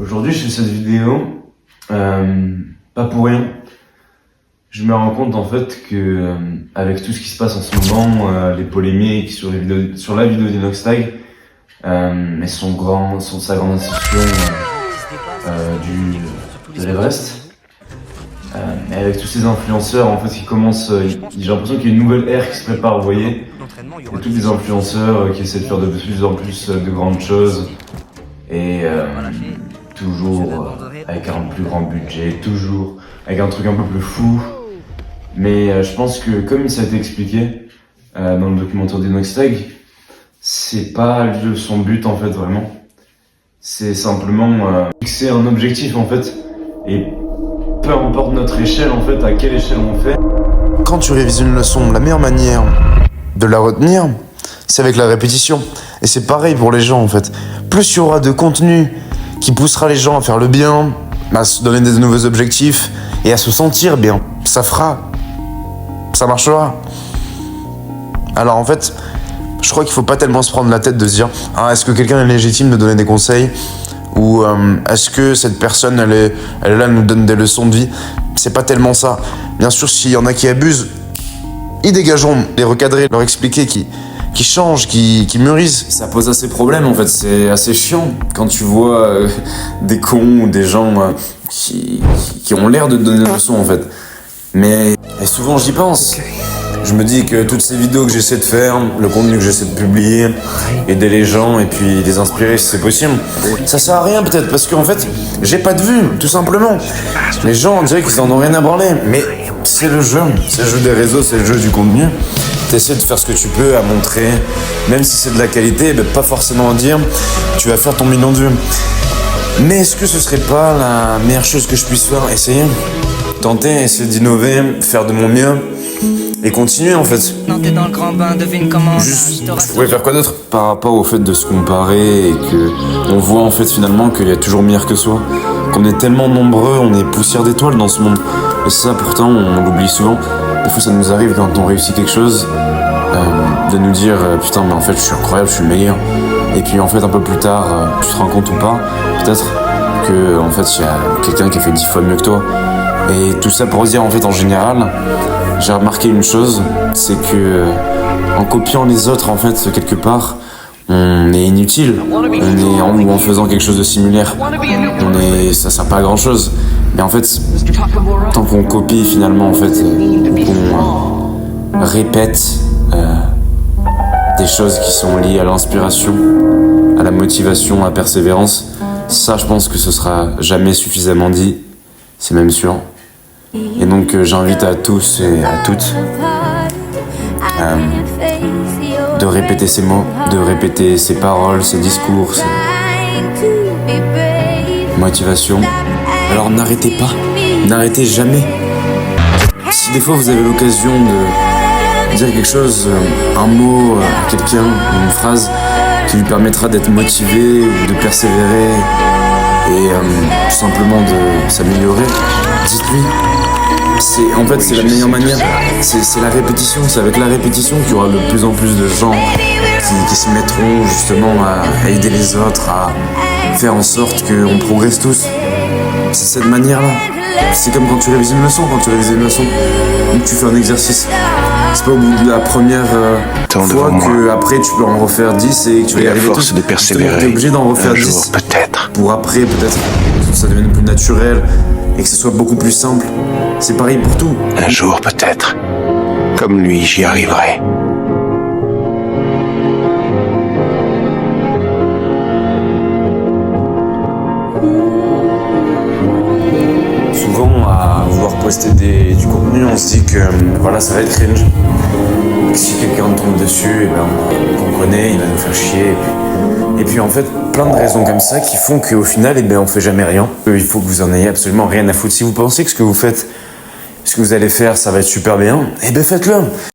Aujourd'hui, je fais cette vidéo, pas pour rien. Je me rends compte en fait que avec tout ce qui se passe en ce moment, les polémiques sur la vidéo d'Inoxtag, et sa grande ascension de l'Everest, et avec tous ces influenceurs en fait qui commencent, j'ai l'impression qu'il y a une nouvelle ère qui se prépare, vous voyez. Il y a tous les influenceurs qui essaient de faire de plus en plus de grandes choses, et toujours avec un plus grand budget, toujours avec un truc un peu plus fou. Mais je pense que, comme ça a été expliqué dans le documentaire d'Inoxtag, c'est pas son but en fait vraiment. C'est simplement fixer un objectif en fait, et peu importe notre échelle en fait, à quelle échelle on fait. Quand tu révises une leçon, la meilleure manière de la retenir, c'est avec la répétition. Et c'est pareil pour les gens en fait. Plus il y aura de contenu qui poussera les gens à faire le bien, à se donner des nouveaux objectifs et à se sentir bien, ça marchera. Alors en fait, je crois qu'il faut pas tellement se prendre la tête de se dire est-ce que quelqu'un est légitime de donner des conseils, ou est-ce que cette personne elle est là, elle nous donne des leçons de vie. C'est pas tellement ça. Bien sûr, s'il y en a qui abusent, ils dégageront, les recadrer, leur expliquer qui changent, qui mûrissent. Ça pose assez de problèmes en fait, c'est assez chiant quand tu vois des cons ou des gens qui ont l'air de te donner des leçons en fait. Mais et souvent j'y pense. Je me dis que toutes ces vidéos que j'essaie de faire, le contenu que j'essaie de publier, aider les gens et puis les inspirer si c'est possible, ça sert à rien peut-être parce qu'en fait, j'ai pas de vues, tout simplement. Les gens on dirait qu'ils en ont rien à branler, mais c'est le jeu des réseaux, c'est le jeu du contenu. T'essaies de faire ce que tu peux à montrer, même si c'est de la qualité, pas forcément à dire tu vas faire ton million de vues. Mais est-ce que ce serait pas la meilleure chose que je puisse faire? Essayer, tenter, essayer d'innover, faire de mon mieux. Et continuer en fait. Dans le grand bain, devine comment. Juste, je pourrais faire quoi d'autre? Par rapport au fait de se comparer et que on voit en fait finalement qu'il y a toujours meilleur que soi. Qu'on est tellement nombreux, on est poussière d'étoiles dans ce monde. Et ça pourtant on l'oublie souvent. Des fois ça nous arrive quand on réussit quelque chose, de nous dire putain mais en fait je suis incroyable, je suis le meilleur. Et puis en fait un peu plus tard, tu te rends compte ou pas, peut-être que en fait il y a quelqu'un qui a fait 10 fois mieux que toi. Et tout ça pour dire en fait en général, j'ai remarqué une chose, c'est que en copiant les autres en fait quelque part, on est inutile. En faisant quelque chose de similaire, ça sert pas à grand chose. Mais en fait, tant qu'on copie finalement en fait, qu'on répète des choses qui sont liées à l'inspiration, à la motivation, à la persévérance, ça je pense que ce sera jamais suffisamment dit, c'est même sûr. Et donc j'invite à tous et à toutes de répéter ces mots, de répéter ces paroles, ces discours, ces motivations. Alors n'arrêtez pas, n'arrêtez jamais. Si des fois vous avez l'occasion de dire quelque chose, un mot à quelqu'un, une phrase qui lui permettra d'être motivé ou de persévérer et tout simplement de s'améliorer, dites-lui. C'est la meilleure manière, c'est la répétition, c'est avec la répétition qu'il y aura de plus en plus de gens qui se mettront justement à aider les autres, à faire en sorte qu'on progresse tous. C'est cette manière-là. C'est comme quand tu révises une leçon, ou que tu fais un exercice. C'est pas au bout de la première fois que après tu peux en refaire 10 et que tu vas y arriver tout. Force de persévérer. T'es obligé d'en refaire un 10. jour, peut-être. Pour après, peut-être, que ça devienne plus naturel et que ce soit beaucoup plus simple. C'est pareil pour tout. Un jour, peut-être. Comme lui, j'y arriverai. Souvent, à vouloir poster du contenu, on se dit que voilà, ça va être cringe. Que si quelqu'un tombe dessus, qu'on connaît, il va nous faire chier. Et puis en fait, plein de raisons comme ça qui font qu'au final, on fait jamais rien. Il faut que vous en ayez absolument rien à foutre. Si vous pensez que ce que vous faites, ce que vous allez faire, ça va être super bien, faites-le.